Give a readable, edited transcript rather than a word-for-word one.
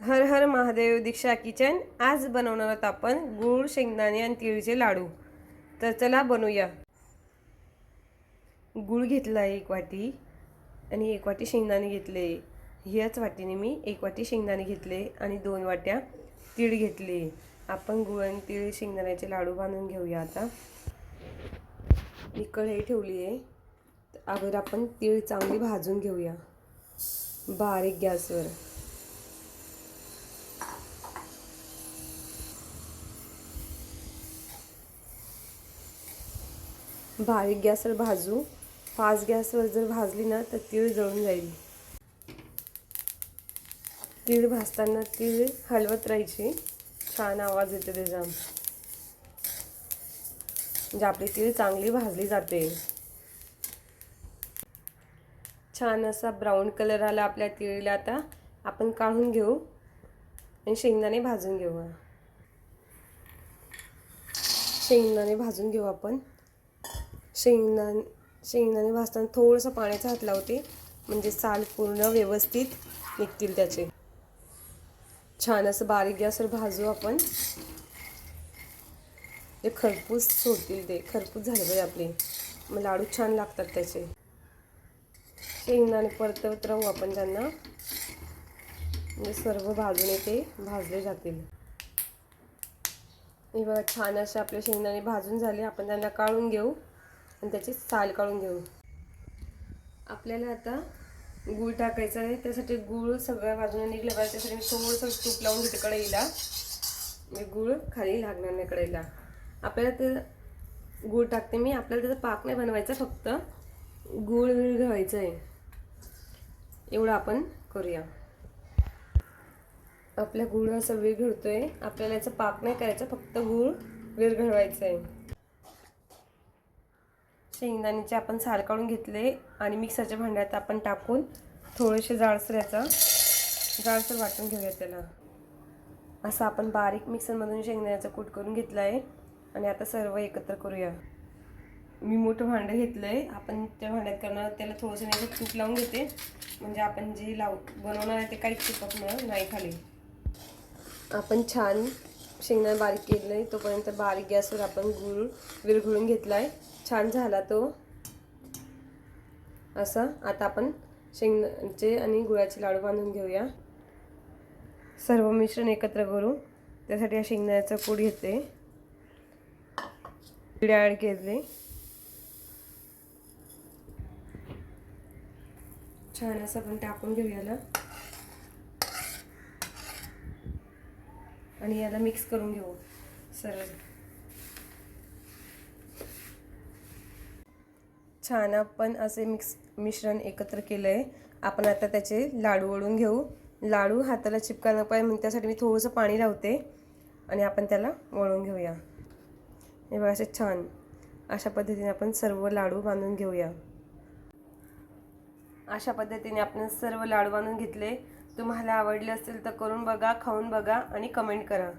हर हर महादेव दीक्षा kitchen. आज बनवणार आहोत आपण गूळ शेंगदाणे आणि तिळीचे लाडू। तर चला बनवूया। गूळ घेतला एक वाटी आणि एक वाटी शेंगदाणे घेतले। ह्याच वाटीने मी एक वाटी शेंगदाणे घेतले आणि 2 वाट्या तीळ घेतले। आपण गूळ आणि तीळ शेंगदाण्याचे लाडू बनवून घेऊया। आता मी कढई ठेवली आहे। अगोदर आपण तीळ चांगली भाजून घेऊया बारीक गॅसवर। बारीक गॅसवर भाजू। फास्ट गॅसवर जर भाजली ना तर तीळ जळून जाईल। तीळ भाजताना तीळ हलवत राहायची, छान आवाज येतो त्याचा, म्हणजे आपली तीळ चांगली भाजली जाते। छान असा ब्राऊन कलर आला आपल्या तीळीला। आता आपण काढून घेऊ आणि शेंगदाणे भाजून घेऊ। शेंगदाणे भाजून घेऊ आपण। शेंगदाणे भाजताना थोडंसं पाण्याचा हात लावते, म्हणजे साल पूर्ण व्यवस्थित निघतील त्याचे। छान असं बारीक गॅसवर भाजू आपण। ते खरपूस सोडतील, ते खरपूस झाले पाहिजे आपले, मग लाडू छान लागतात त्याचे। शेंगदाणे परतवत राहू आपण त्यांना, म्हणजे सर्व बाजूने ते भाजले जातील। हे बघा, छान असे आपले शेंगदाणे भाजून झाले। आपण त्यांना काढून घेऊ आणि त्याची साल काढून घेऊ। आपल्याला आता गूळ टाकायचा आहे। त्यासाठी गूळ सगळ्या बाजूने निघलं पाहिजे, त्यासाठी मी थोडंसं तूप लावून घेते कढईला, मी गूळ खाली लागणार नाही कढईला। आपल्याला ते गूळ टाकते मी। आपल्याला त्याचा पाक नाही बनवायचा, फक्त गूळ विरघळवायचं आहे, एवढं आपण करूया। आपला गूळ असा विरघळतोय, आपल्याला याचा पाक नाही करायचा, फक्त गूळ विरघळवायचं आहे। शेंगदाण्याचे आपण साल काढून घेतले आणि मिक्सरच्या भांड्यात आपण टाकून थोडेसे जाडसर वाटून घेऊया त्याला। असं आपण बारीक मिक्सरमधून शेंगदाण्याचा कूट करून घेतला आहे आणि आता सर्व एकत्र करूया। मी मोठं भांडं घेतलं आहे, आपण त्या भांड्यात करणार, त्याला थोडंसं मी तूप लावून घेते, म्हणजे आपण जे बनवणार आहे ते काहीच चिपकणार नाही खाली। आपण छान शेंगदाणा बारीक केलं आहे, तोपर्यंत बारीक गॅसवर आपण गूळ विरघळून घेतला आहे, छान झाला तो असा। आता आपण शेंगदाण्याचे आणि गुळाचे लाडू बांधून घेऊया। सर्व मिश्रण एकत्र करू, त्यासाठी या शेंगदाण्याचा कूट घेते, तीळ ॲड केले, छान असं आपण टाकून घेऊ याला आणि याला मिक्स करून घेऊ सरळ। छान आपण असे मिश्रण एकत्र केलं आहे। आपण आता त्याचे लाडू वळून घेऊ। लाडू हाताला चिपकायला पाहिजे म्हणून त्यासाठी मी थोडंसं पाणी लावते आणि आपण त्याला वळून घेऊया। हे बघा, असे छान अशा पद्धतीने आपण सर्व लाडू बांधून घेऊया। अशा पद्धतीने आपण सर्व लाडू बांधून घेतले। तुम्हाला आवडले असेल तर करून बघा, खाऊन बघा आणि कमेंट करा।